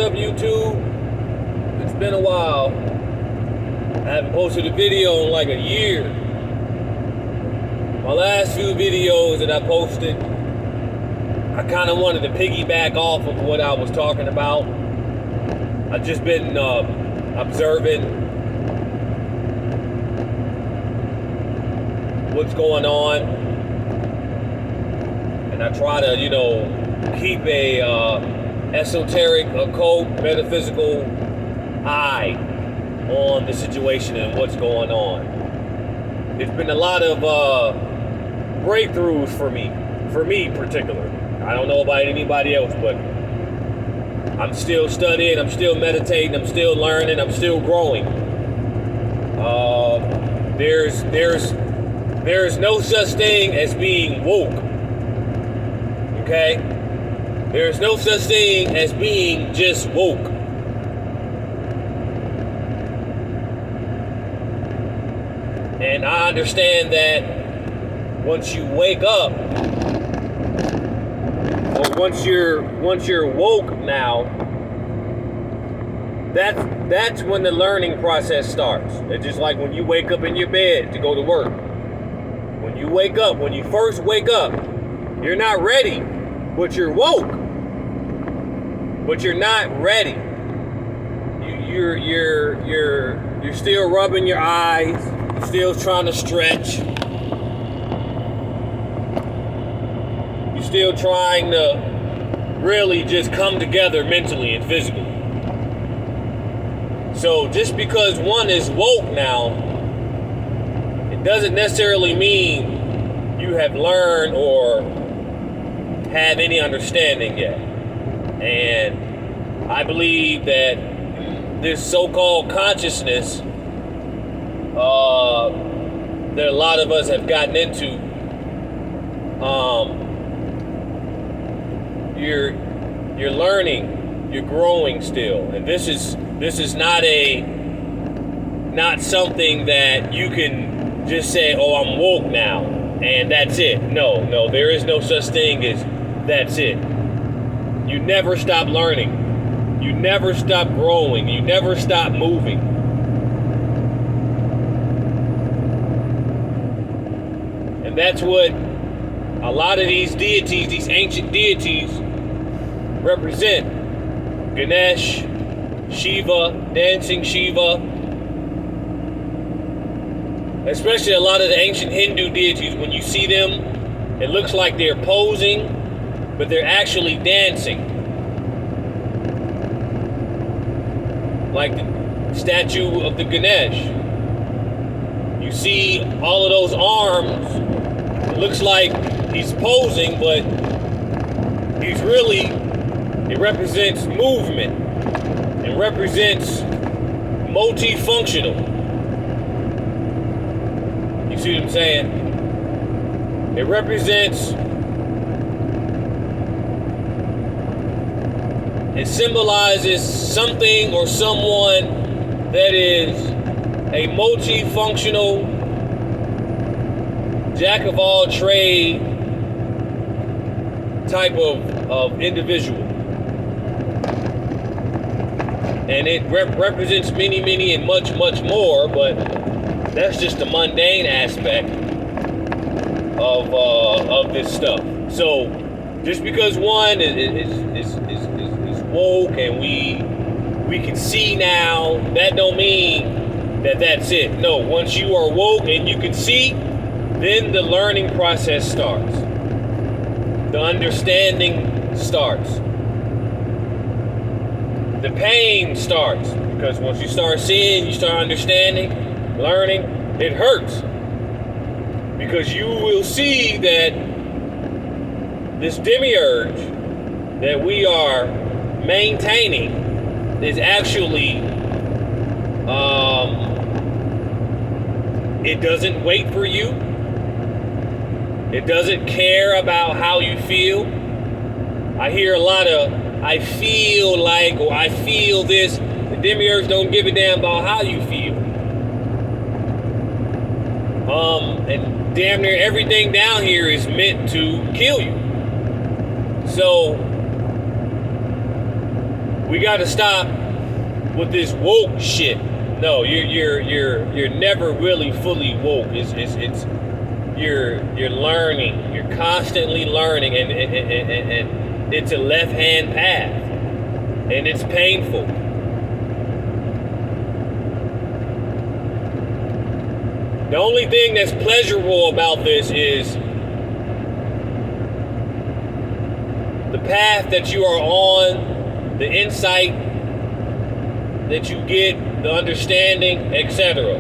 up, YouTube? It's been a while. I haven't posted a video in like a year. My last few videos that I posted, I kind of wanted to piggyback off of what I was talking about. I've just been observing what's going on, and I try to, keep a esoteric, occult, metaphysical eye on the situation and what's going on. There's been a lot of breakthroughs for me particularly. I don't know about anybody else, but I'm still studying, I'm still meditating, I'm still learning, I'm still growing. There's no such thing as being woke. Okay? There's no such thing as being just woke. And I understand that once you wake up, or once you're woke now, that's when the learning process starts. It's just like when you wake up in your bed to go to work. When you wake up, when you first wake up, you're not ready, but you're woke. But you're not ready. You're still rubbing your eyes, still trying to stretch. You're still trying to really just come together mentally and physically. So just because one is woke now, it doesn't necessarily mean you have learned or have any understanding yet. And I believe that this so-called consciousness that a lot of us have gotten into, you're learning, you're growing still, and this is not something that you can just say, oh, I'm woke now, and that's it. No, there is no such thing as that's it. You never stop learning. You never stop growing. You never stop moving. And that's what a lot of these deities, these ancient deities, represent. Ganesh, Shiva, dancing Shiva. Especially a lot of the ancient Hindu deities, when you see them, it looks like they're posing, but they're actually dancing. Like the statue of the Ganesh. You see all of those arms, it looks like he's posing, but it represents movement. It represents multifunctional. You see what I'm saying? It represents, it symbolizes something or someone that is a multifunctional, jack of all trade type of individual. And it represents many, many and much, much more, but that's just the mundane aspect of this stuff. So just because one is woke and we can see now, that don't mean that's it. No, once you are woke and you can see, then the learning process starts. The understanding starts. The pain starts, because once you start seeing, you start understanding, learning, it hurts. Because you will see that this demiurge that we are maintaining is actually, it doesn't wait for you. It doesn't care about how you feel. I hear a lot of, I feel like, or I feel this. The demiurge don't give a damn about how you feel. And damn near everything down here is meant to kill you. So we got to stop with this woke shit. No, you're never really fully woke. It's you're learning. You're constantly learning, and it's a left-hand path, and it's painful. The only thing that's pleasurable about this is the path that you are on, the insight that you get, the understanding, etc.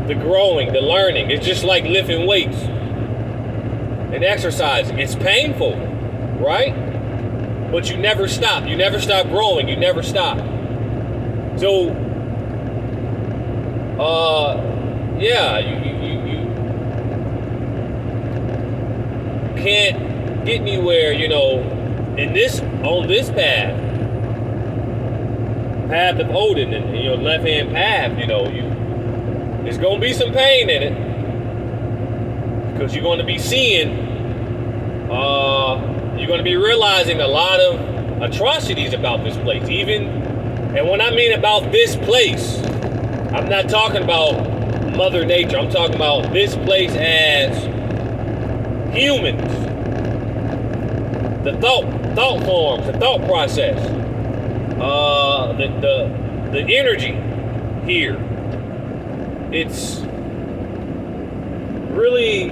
The growing, the learning. It's just like lifting weights and exercising. It's painful, right? But you never stop. You never stop growing. You never stop. So, yeah, you can't get anywhere, on this path of Odin, and your left-hand path, there's gonna be some pain in it, because you're gonna be seeing, you're gonna be realizing a lot of atrocities about this place. And when I mean about this place, I'm not talking about Mother Nature. I'm talking about this place as humans. The thought forms, the thought process, the energy here. It's really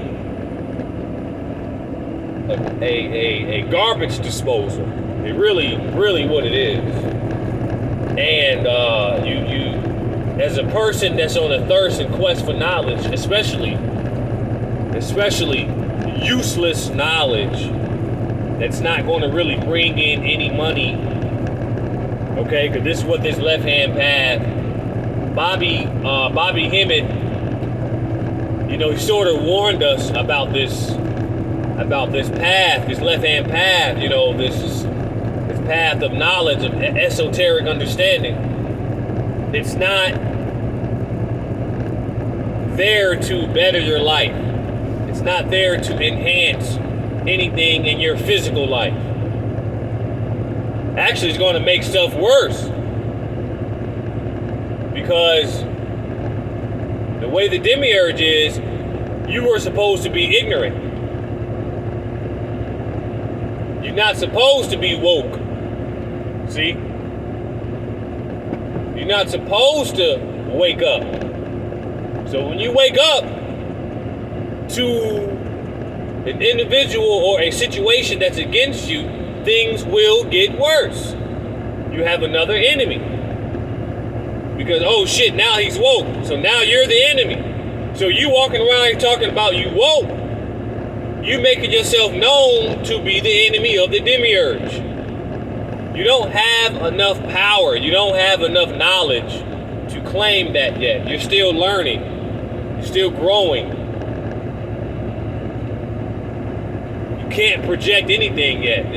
a garbage disposal. It really what it is. And you as a person that's on a thirst and quest for knowledge, especially useless knowledge that's not going to really bring in any money, okay? Because this is what this left-hand path, Bobby Hemmett, he sort of warned us about this path, this left-hand path, this path of knowledge, of esoteric understanding. It's not there to better your life. It's not there to enhance anything in your physical life. Actually, it's going to make stuff worse. Because the way the demiurge is, you were supposed to be ignorant. You're not supposed to be woke. See? You're not supposed to wake up. So when you wake up to an individual or a situation that's against you, things will get worse. You have another enemy. Because, oh shit, now he's woke. So now you're the enemy. So you walking around here talking about you woke. You making yourself known to be the enemy of the demiurge. You don't have enough power. You don't have enough knowledge to claim that yet. You're still learning. You're still growing. You can't project anything yet.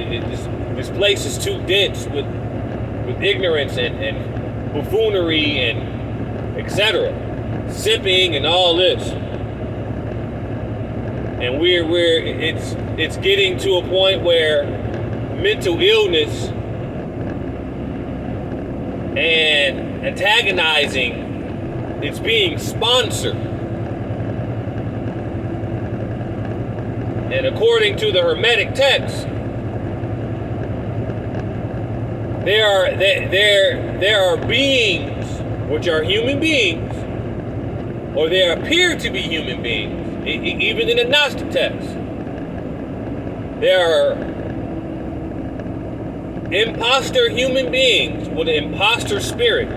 This place is too dense with ignorance and buffoonery and etc. Sipping and all this. And it's getting to a point where mental illness and antagonizing, it's being sponsored. And according to the Hermetic text, there are beings which are human beings, or they appear to be human beings, even in the Gnostic text. There are imposter human beings with an imposter spirit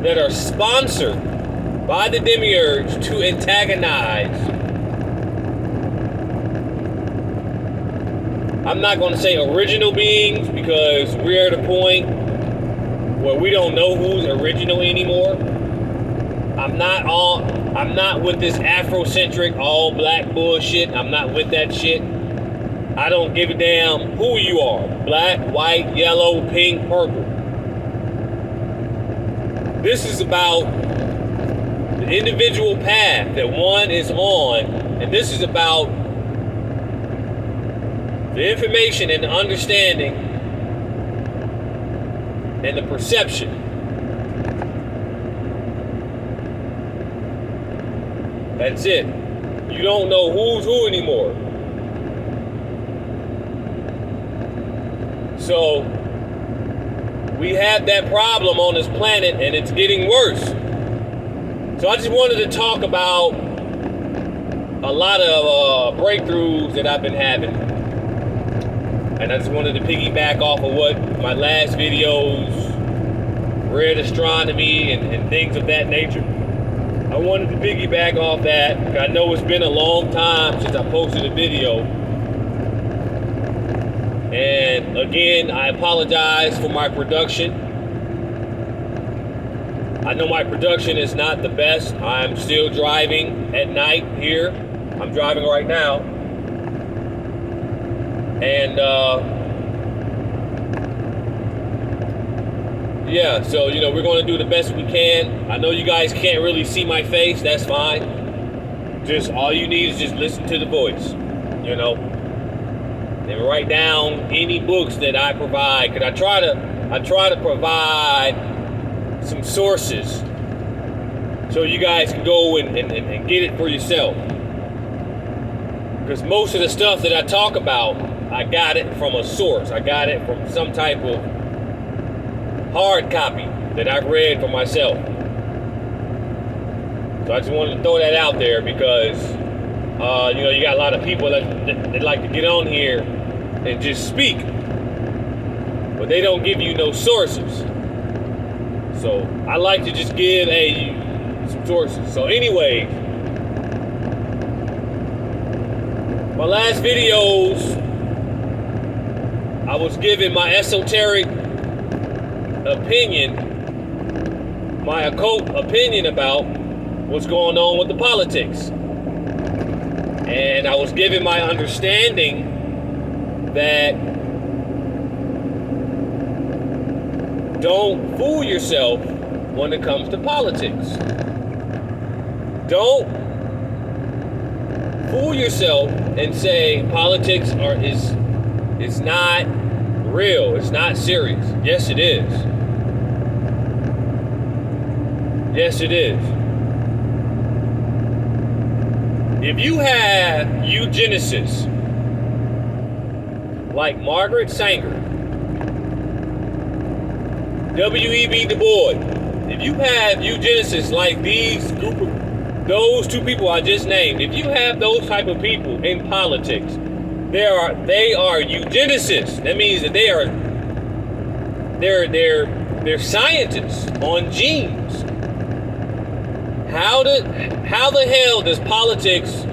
that are sponsored by the demiurge to antagonize. I'm not going to say original beings, because we're at a point where we don't know who's original anymore. I'm not with this Afrocentric all black bullshit. I'm not with that shit. I don't give a damn who you are. Black, white, yellow, pink, purple. This is about the individual path that one is on, and this is about the information and the understanding and the perception. That's it. You don't know who's who anymore. So we have that problem on this planet, and it's getting worse. So I just wanted to talk about a lot of breakthroughs that I've been having. And I just wanted to piggyback off of what my last videos, red astronomy and things of that nature. I wanted to piggyback off that. I know it's been a long time since I posted a video. And again, I apologize for my production. I know my production is not the best. I'm still driving at night here. I'm driving right now. And yeah, so we're going to do the best we can. I know you guys can't really see my face. That's fine. Just all you need is just listen to the voice, and write down any books that I provide. Cause I try to provide some sources so you guys can go and get it for yourself. Because most of the stuff that I talk about, I got it from a source. I got it from some type of hard copy that I've read for myself. So I just wanted to throw that out there because, you got a lot of people that like to get on here and just speak, but they don't give you no sources. So I like to just give some sources. So anyway, my last videos, I was giving my esoteric opinion, my occult opinion about what's going on with the politics. And I was giving my understanding that don't fool yourself when it comes to politics. Don't fool yourself and say politics is not real, it's not serious. Yes, it is. Yes, it is. If you have eugenicists like Margaret Sanger, W.E.B. Du Bois, if you have eugenicists like those two people I just named, if you have those type of people in politics, they are eugenicists. That means that they're scientists on genes. How the hell does politics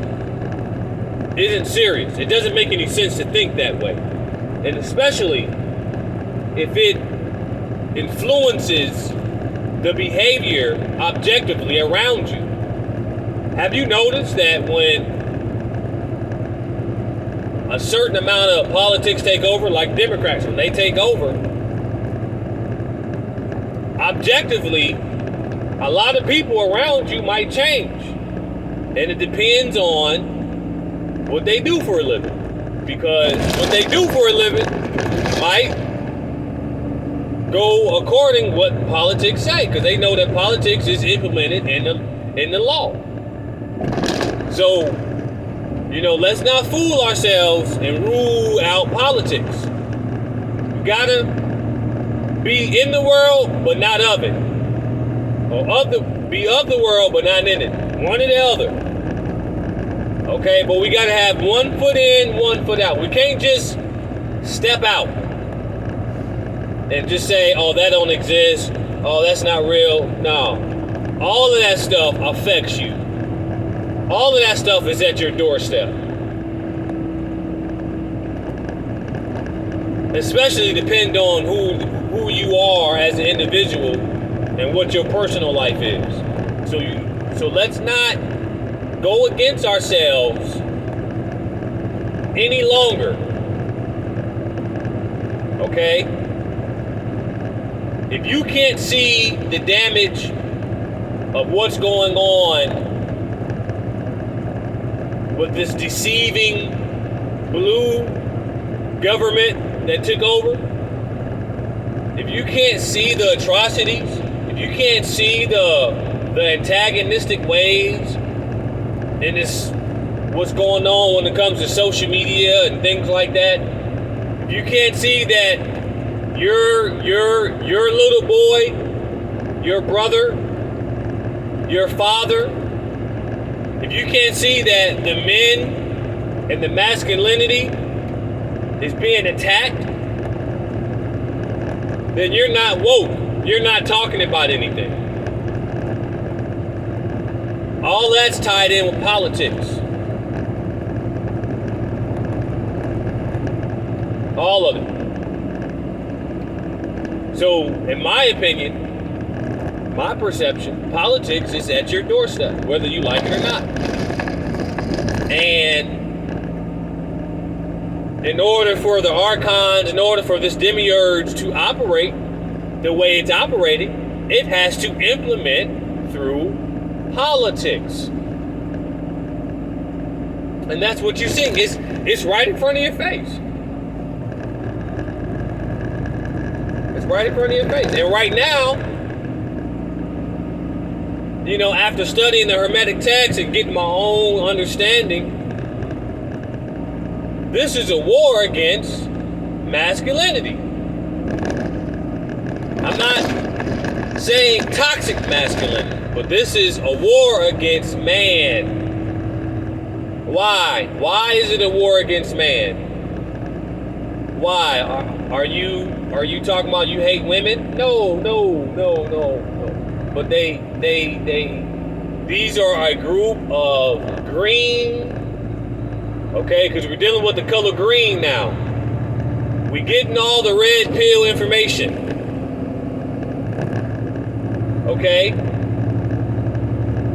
isn't serious? It doesn't make any sense to think that way. And especially if it influences the behavior objectively around you. Have you noticed that when a certain amount of politics take over, like Democrats, when they take over, objectively, a lot of people around you might change. And it depends on what they do for a living. Because what they do for a living might go according what politics say. Because they know that politics is implemented in the law. So, let's not fool ourselves and rule out politics. You gotta be in the world, but not of it. Or be of the world, but not in it. One or the other. Okay, but we gotta have one foot in, one foot out. We can't just step out and just say, oh, that don't exist. Oh, that's not real. No. All of that stuff affects you. All of that stuff is at your doorstep. Especially depend on who you are as an individual and what your personal life is. So let's not go against ourselves any longer. Okay? If you can't see the damage of what's going on with this deceiving blue government that took over, if you can't see the atrocities, if you can't see the antagonistic ways in this, what's going on when it comes to social media and things like that, if you can't see that your little boy, your brother, your father, if you can't see that the men and the masculinity is being attacked, then you're not woke. You're not talking about anything. All that's tied in with politics. All of it. So, in my opinion, my perception, politics is at your doorstep, whether you like it or not. And in order for the archons, in order for this demiurge to operate the way it's operating, it has to implement through politics. And that's what you're seeing. It's right in front of your face. It's right in front of your face. And right now, you know, after studying the Hermetic text and getting my own understanding, this is a war against masculinity. I'm not saying toxic masculinity, but this is a war against man. Why? Why is it a war against man? Why? Are you talking about you hate women? No. But these are a group of green, okay, because we're dealing with the color green now. We're getting all the red pill information, okay?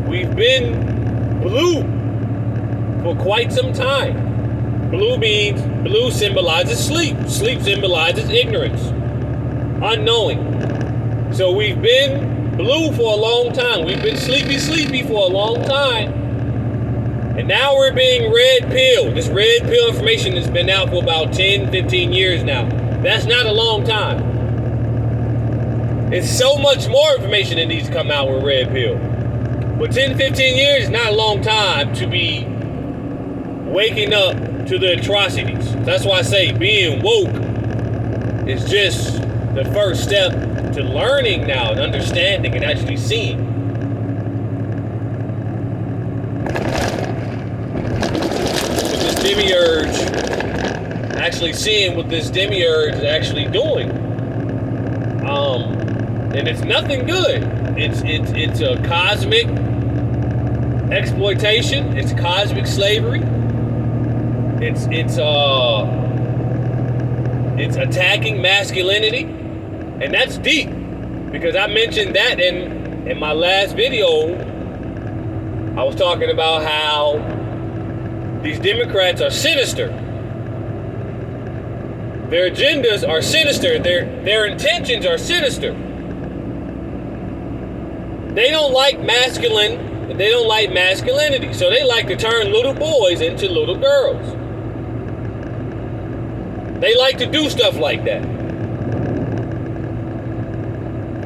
We've been blue for quite some time. Blue symbolizes sleep. Sleep symbolizes ignorance, unknowing. So we've been blue for a long time. We've been sleepy for a long time. And now we're being red pill. This red pill information has been out for about 10, 15 years now. That's not a long time. It's so much more information that needs to come out with red pill. But 10, 15 years is not a long time to be waking up to the atrocities. That's why I say being woke is just the first step to learning now and understanding and actually seeing. With this demiurge, actually seeing what this demiurge is actually doing. And it's nothing good. It's a cosmic exploitation. It's cosmic slavery. It's attacking masculinity, and that's deep because I mentioned that in my last video. I was talking about how these Democrats are sinister. Their agendas are sinister. Their intentions are sinister. They don't like masculine. They don't like masculinity, so they like to turn little boys into little girls. They like to do stuff like that.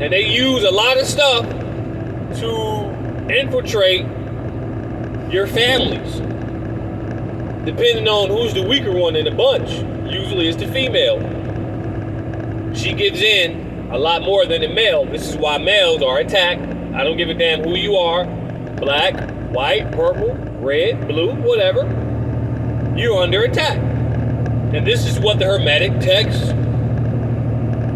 And they use a lot of stuff to infiltrate your families. Depending on who's the weaker one in the bunch. Usually it's the female. She gives in a lot more than the male. This is why males are attacked. I don't give a damn who you are. Black, white, purple, red, blue, whatever. You're under attack. And this is what the Hermetic text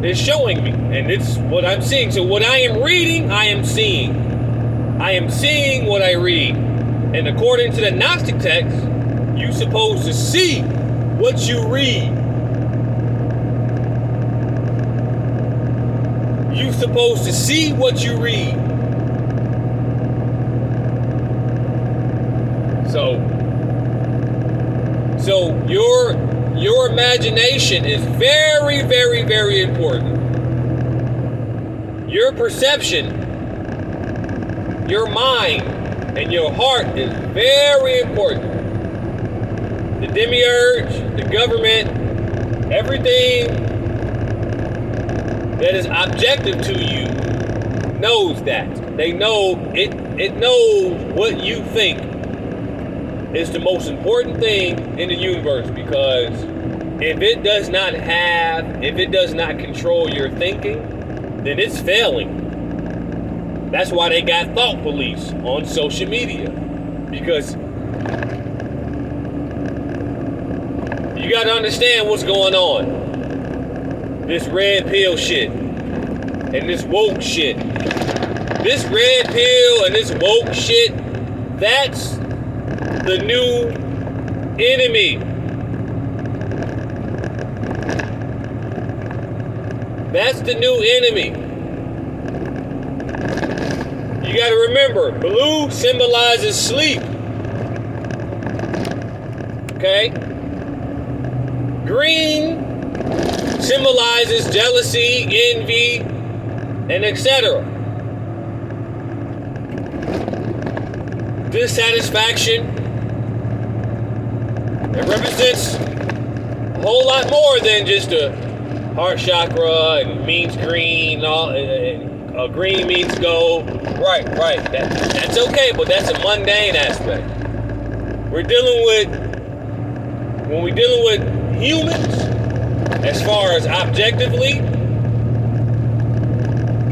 is showing me. And it's what I'm seeing. So what I am reading, I am seeing. I am seeing what I read. And according to the Gnostic text, you're supposed to see what you read. You're supposed to see what you read. So your imagination is very, very, very important. Your perception, your mind, and your heart is very important. The demiurge, the government, everything that is objective to you knows that. They know it. It knows what you think is the most important thing in the universe, because if it does not control your thinking, then it's failing. That's why they got thought police on social media, because you got to understand what's going on. This red pill shit and this woke shit. This red pill and this woke shit, that's the new enemy. That's the new enemy. You got to remember, blue symbolizes sleep. Okay? Green symbolizes jealousy, envy, and etc. Dissatisfaction. It represents a whole lot more than just a heart chakra and means green. And green means gold. Right. That's okay, but that's a mundane aspect. When we're dealing with humans, as far as objectively,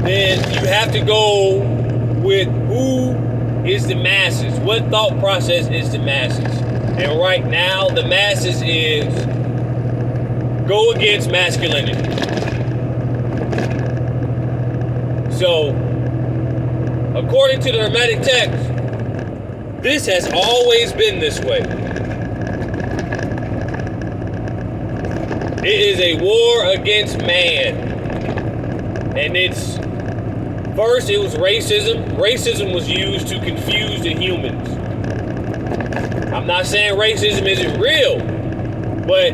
then you have to go with who is the masses. What thought process is the masses? And right now, the masses is go against masculinity. So, according to the Hermetic text, this has always been this way. It is a war against man. And it's, first it was racism. Racism was used to confuse the humans. I'm not saying racism isn't real, but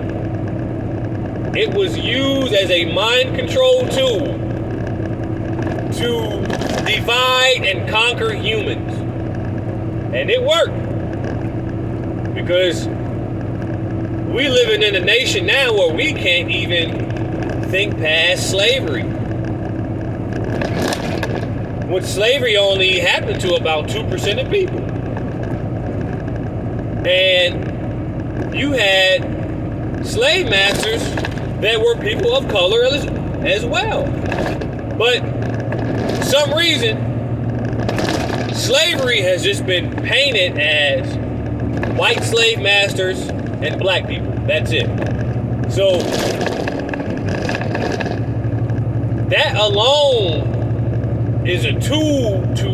it was used as a mind control tool to divide and conquer humans. And it worked. Because we living in a nation now where we can't even think past slavery. When slavery only happened to about 2% of people. And you had slave masters that were people of color as well. But for some reason, slavery has just been painted as white slave masters and black people. That's it. So that alone is a tool to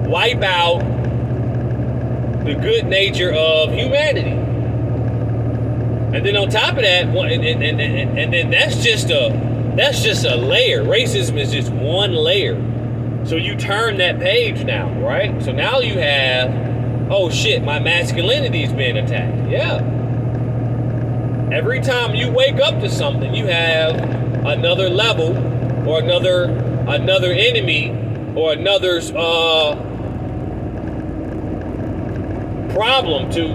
wipe out the good nature of humanity. And then on top of that, and then that's just a layer. Racism is just one layer. So you turn that page now, right? So now you have, oh shit, my masculinity is being attacked. Yeah. Every time you wake up to something, you have another level or another enemy or another's problem to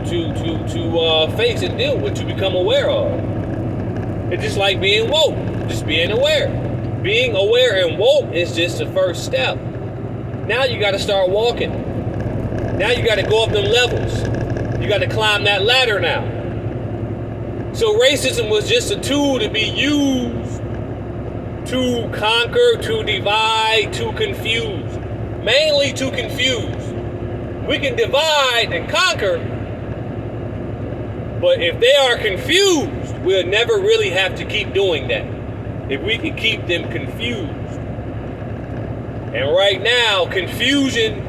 face and deal with, to become aware of. It's just like being woke, just being aware. Being aware and woke is just the first step. Now you got to start walking. Now you got to go up them levels. You got to climb that ladder now. So racism was just a tool to be used to conquer, to divide, to confuse. Mainly to confuse. We can divide and conquer, but if they are confused, we'll never really have to keep doing that. If we can keep them confused. And right now, confusion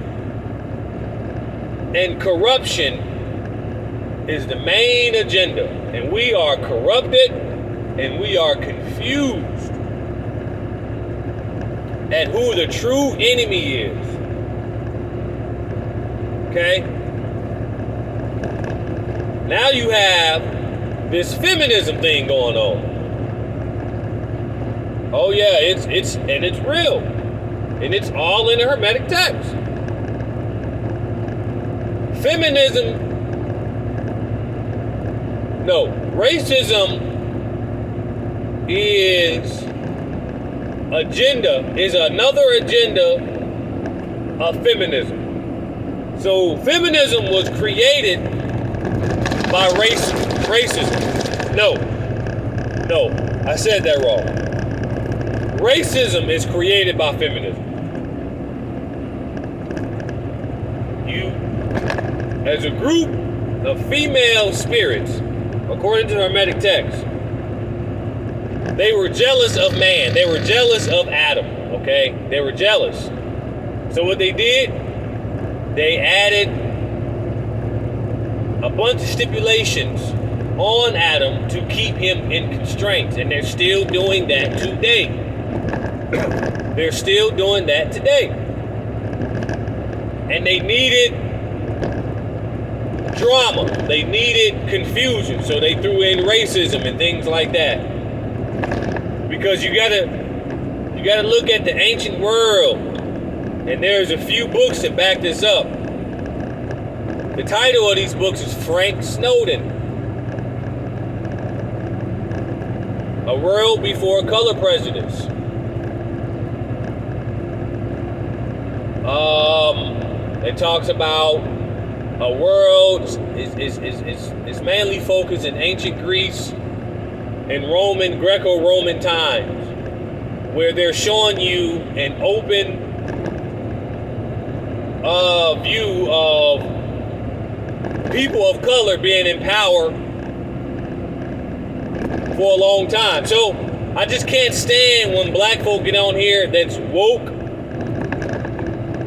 and corruption is the main agenda. And we are corrupted and we are confused at who the true enemy is. Okay? Now you have this feminism thing going on. Oh yeah, it's real. And it's all in the Hermetic text. Racism is another agenda of feminism. So feminism was created by racism. No, I said that wrong. Racism is created by feminism. You, as a group of female spirits, according to the Hermetic text, they were jealous of man. They were jealous of Adam, okay? They were jealous. So what they did, they added a bunch of stipulations on Adam to keep him in constraints. And they're still doing that today. They're still doing that today. And they needed drama. They needed confusion. So they threw in racism and things like that. Because you gotta look at the ancient world. And there's a few books that back this up. The title of these books is Frank Snowden. A World Before Color Prejudice. It talks about a world is mainly focused in ancient Greece and Greco-Roman times, where they're showing you an open view of people of color being in power for a long time. So I just can't stand when black folk get on here that's woke.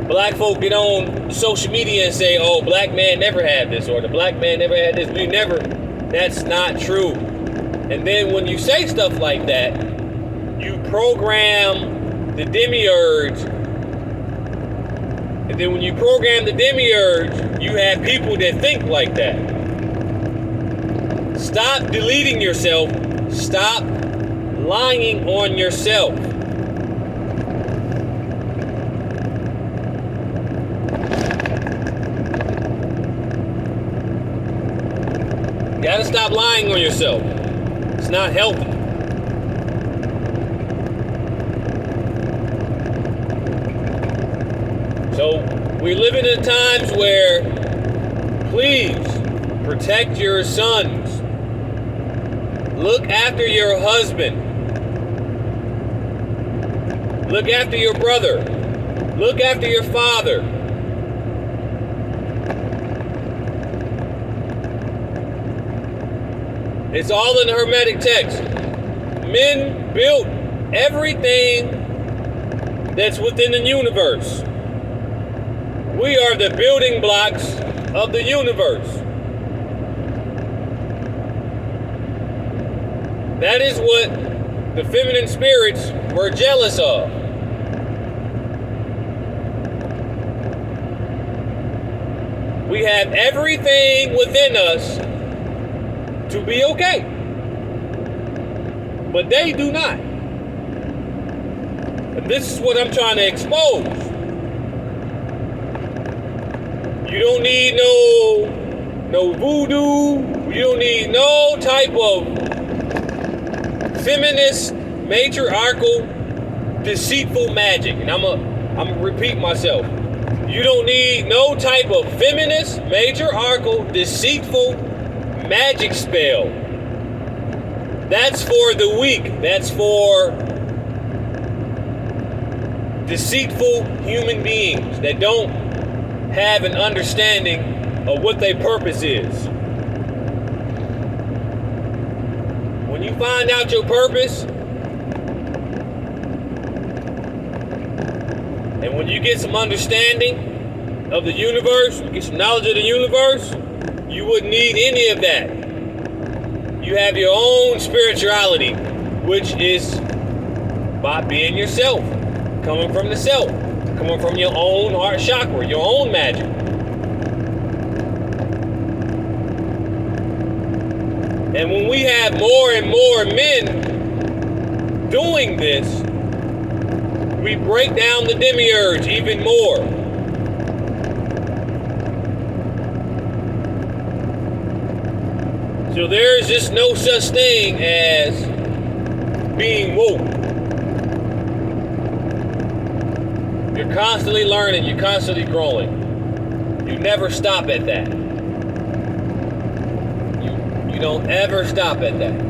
Black folk get on social media and say, oh, black man never had this, or the black man never had this. We never. That's not true. And then when you say stuff like that, you program the demiurge. And then when you program the demiurge, you have people that think like that. Stop deleting yourself. Stop lying on yourself. You gotta stop lying on yourself. It's not healthy. So we're living in times where, please protect your sons. Look after your husband. Look after your brother. Look after your father. It's all in the Hermetic text. Men built everything that's within the universe. We are the building blocks of the universe. That is what the feminine spirits were jealous of. We have everything within us to be okay. But they do not. And this is what I'm trying to expose. You don't need no voodoo. You don't need no type of feminist, matriarchal, deceitful magic. And I'm gonna repeat myself. You don't need no type of feminist, matriarchal, deceitful magic spell. That's for the weak. That's for deceitful human beings that don't have an understanding of what their purpose is. When you find out your purpose, and when you get some understanding of the universe, you get some knowledge of the universe, you wouldn't need any of that. You have your own spirituality, which is by being yourself, coming from the self, coming from your own heart chakra, your own magic. And when we have more and more men doing this, we break down the demiurge even more. So there's just no such thing as being woke. You're constantly learning, you're constantly growing. You never stop at that. You don't ever stop at that.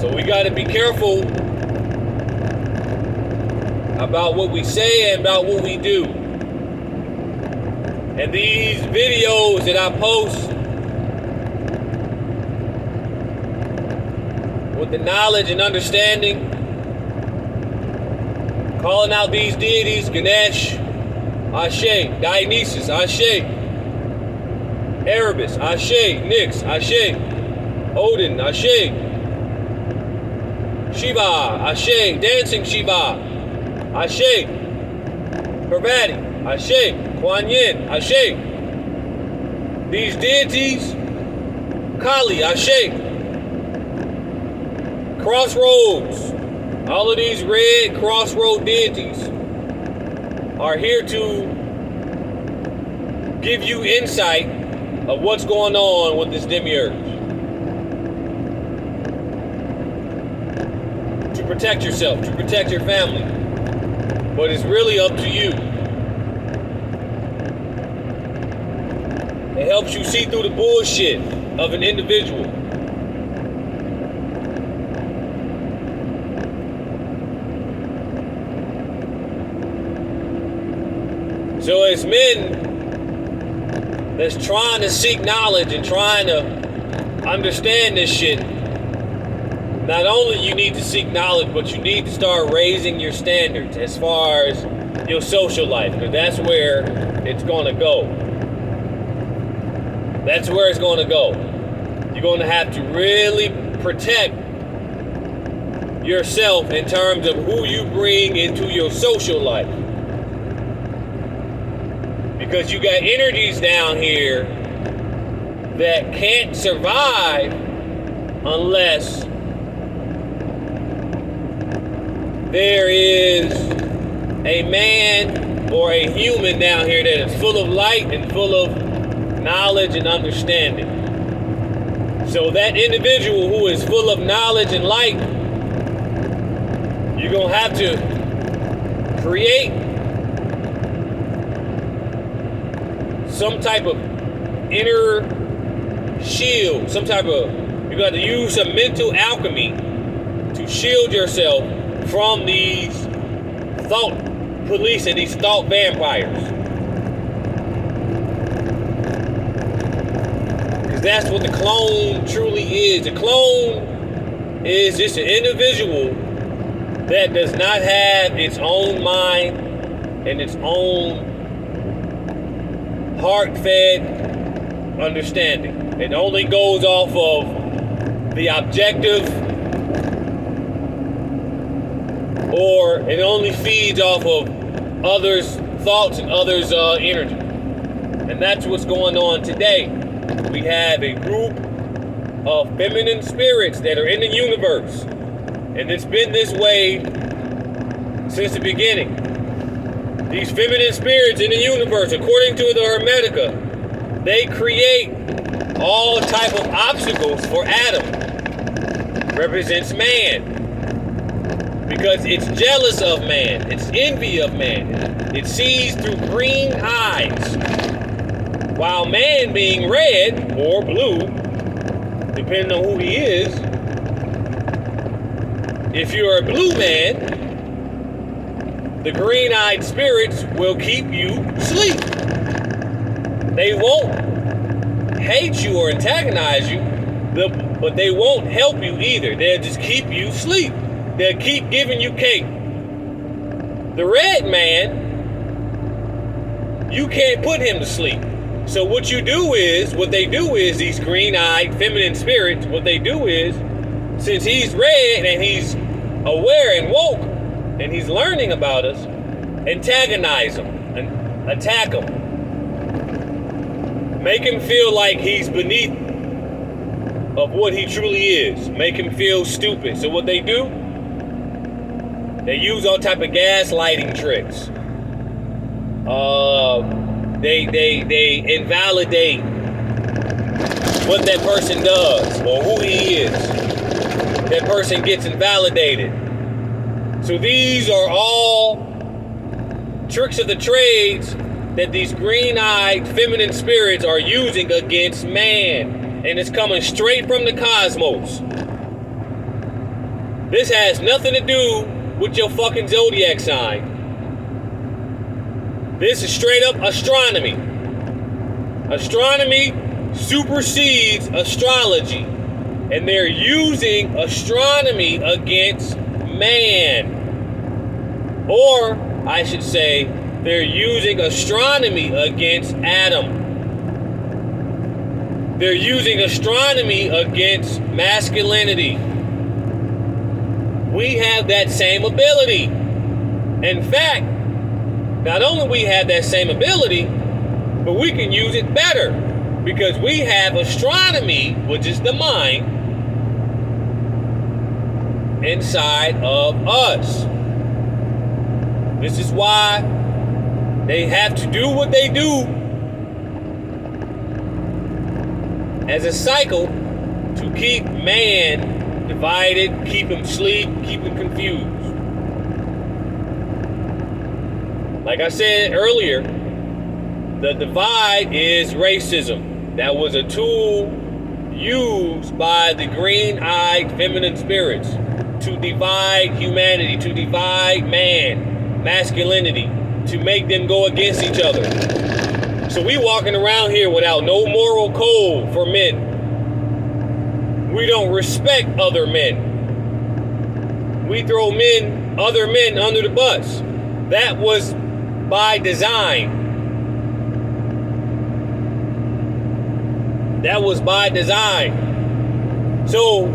So we got to be careful about what we say and about what we do. And these videos that I post with the knowledge and understanding, calling out these deities, Ganesh, Ashe, Dionysus, Ashe, Erebus, Ashe, Nyx, Ashe, Odin, Ashe, Shiva, Ashe, Dancing Shiva, Ashe, Parvati, Ashe, Kuan Yin, Ashe. These deities, Kali, Ashe, Crossroads, all of these red crossroad deities are here to give you insight of what's going on with this demiurge. To protect yourself, to protect your family. But it's really up to you. It helps you see through the bullshit of an individual. So as men that's trying to seek knowledge and trying to understand this shit, not only you need to seek knowledge, but you need to start raising your standards as far as your social life, because that's where it's going to go. That's where it's going to go. You're going to have to really protect yourself in terms of who you bring into your social life. Because you got energies down here that can't survive unless there is a man or a human down here that is full of light and full of knowledge and understanding. So that individual who is full of knowledge and light, you're going to have to create some type of inner shield, you got to use some mental alchemy to shield yourself from these thought police and these thought vampires. Because that's what the clone truly is. The clone is just an individual that does not have its own mind and its own heart-fed understanding. It only goes off of the objective, or it only feeds off of others' thoughts and others' energy. And that's what's going on today. We have a group of feminine spirits that are in the universe. And it's been this way since the beginning. These feminine spirits in the universe, according to the Hermetica, they create all type of obstacles for Adam. Represents man. Because it's jealous of man. It's envy of man. It sees through green eyes. While man being red or blue, depending on who he is, if you're a blue man, the green-eyed spirits will keep you asleep. They won't hate you or antagonize you, but they won't help you either. They'll just keep you asleep. They'll keep giving you cake. The red man, you can't put him to sleep. So what they do is, these green-eyed feminine spirits, what they do is, since he's red and he's aware and woke, and he's learning about us, antagonize him and attack him. Make him feel like he's beneath of what he truly is. Make him feel stupid. So what they do, they use all type of gaslighting tricks. They invalidate what that person does or who he is. That person gets invalidated. So these are all tricks of the trades that these green-eyed feminine spirits are using against man. And it's coming straight from the cosmos. This has nothing to do with your fucking zodiac sign. This is straight up astronomy. Astronomy supersedes astrology. And they're using astronomy against man. Or, I should say, they're using astronomy against Adam. They're using astronomy against masculinity. We have that same ability. In fact, not only we have that same ability, but we can use it better because we have astronomy, which is the mind, inside of us. This is why they have to do what they do as a cycle to keep man divided, keep him asleep, keep him confused. Like I said earlier, the divide is racism. That was a tool used by the green-eyed feminine spirits to divide humanity, to divide man, masculinity, to make them go against each other. So we walking around here without no moral code for men. We don't respect other men. We throw other men under the bus. That was by design. That was by design. So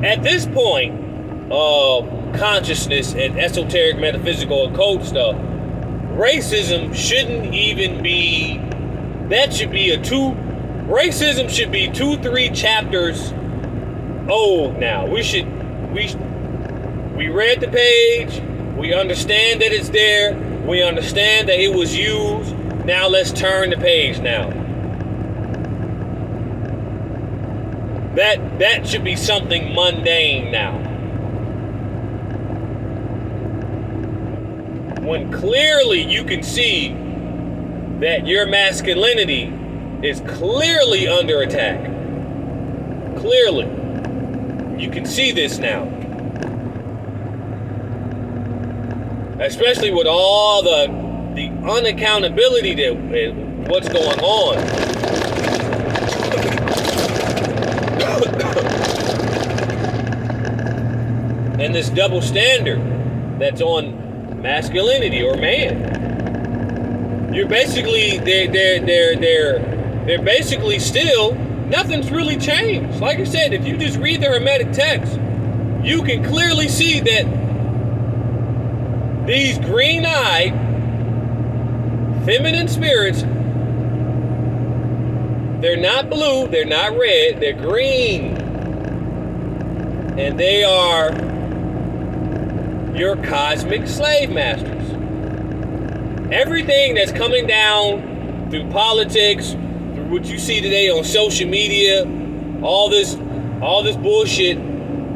at this point of consciousness and esoteric, metaphysical, occult stuff, racism shouldn't even be, racism should be 2-3 chapters old now. We read the page, we understand that it's there, we understand that it was used, now let's turn the page now. That should be something mundane now. When clearly you can see that your masculinity is clearly under attack. Clearly. You can see this now. Especially with all the unaccountability that what's going on. And this double standard that's on masculinity or man. You're basically they're basically still, nothing's really changed. Like I said, if you just read the Hermetic text, you can clearly see that these green-eyed feminine spirits, they're not blue, they're not red, they're green. And they are your cosmic slave masters. Everything that's coming down through politics, through what you see today on social media, all this bullshit,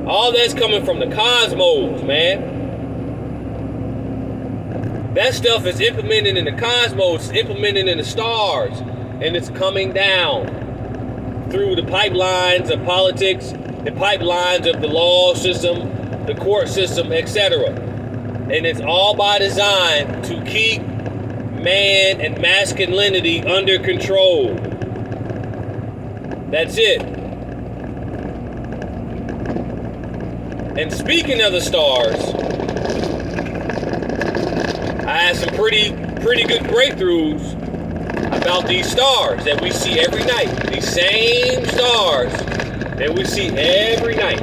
all that's coming from the cosmos, man. That stuff is implemented in the cosmos, implemented in the stars, and it's coming down through the pipelines of politics, the pipelines of the law system, the court system, etc. And it's all by design to keep man and masculinity under control. That's it. And speaking of the stars, I had some pretty good breakthroughs about these stars that we see every night. These same stars that we see every night.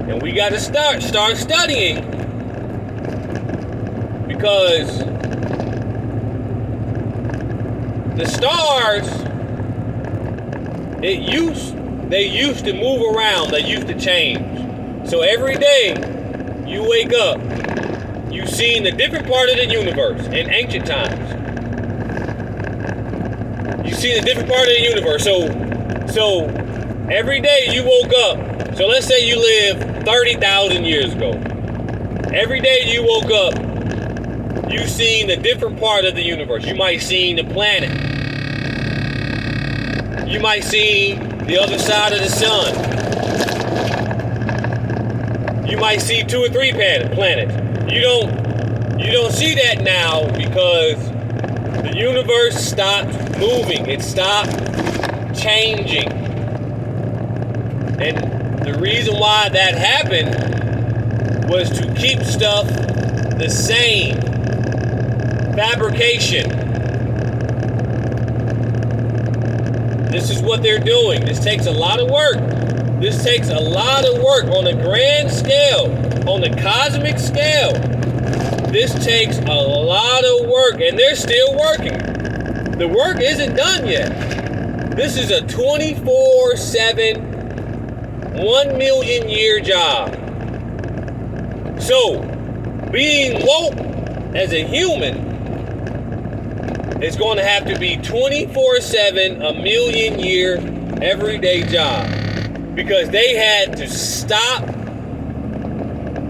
And we got to start studying, because the stars, they used to move around, they used to change. So every day you wake up, you've seen a different part of the universe in ancient times. You've seen a different part of the universe. So every day you woke up. So let's say you lived 30,000 years ago. Every day you woke up, you've seen a different part of the universe. You might seen the planet. You might see the other side of the sun. You might see 2 or 3 planets. You don't see that now because the universe stopped moving. It stopped changing. And the reason why that happened was to keep stuff the same. Fabrication. This is what they're doing. This takes a lot of work. This takes a lot of work on a grand scale, on the cosmic scale. This takes a lot of work, and they're still working. The work isn't done yet. This is a 24/7, 1 million year job. So, being woke as a human is going to have to be 24/7, a million year, everyday job. Because they had to stop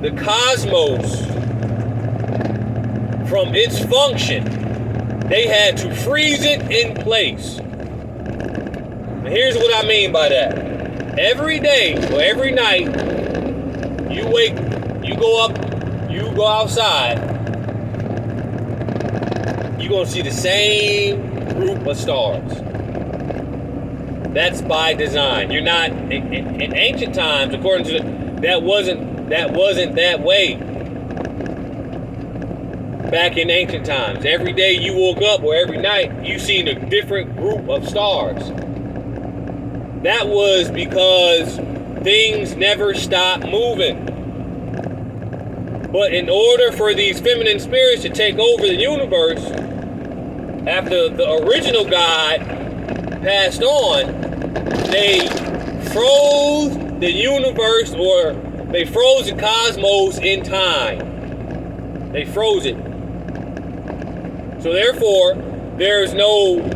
the cosmos from its function. They had to freeze it in place. And here's what I mean by that. Every day or every night, you go outside, you're going to see the same group of stars. That's by design. You're not in ancient times, according to that wasn't that way. Back in ancient times, every day you woke up or every night you seen a different group of stars. That was because things never stopped moving. But in order for these feminine spirits to take over the universe, after the original God passed on, they froze the universe, or they froze the cosmos in time. They froze it. So therefore, there's nothing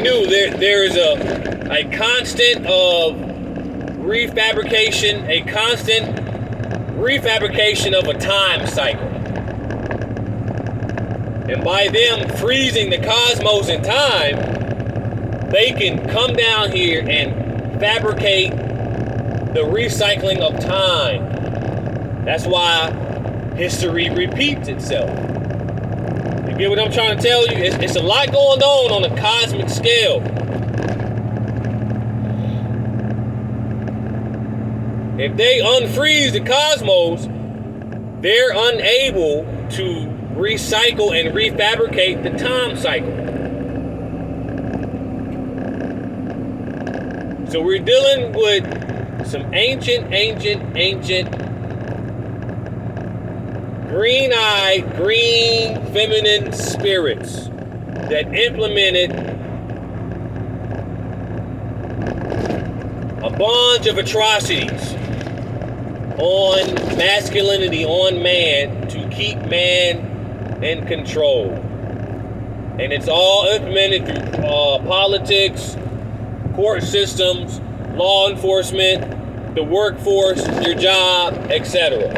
new. There is a constant of refabrication, a constant refabrication of a time cycle. And by them freezing the cosmos in time, they can come down here and fabricate the recycling of time. That's why history repeats itself. You get what I'm trying to tell you? It's a lot going on a cosmic scale. If they unfreeze the cosmos, they're unable to recycle and refabricate the time cycle. So we're dealing with some ancient, green-eyed, green feminine spirits that implemented a bunch of atrocities on masculinity, on man, to keep man in control. And it's all implemented through politics, court systems, law enforcement, the workforce, your job, etc.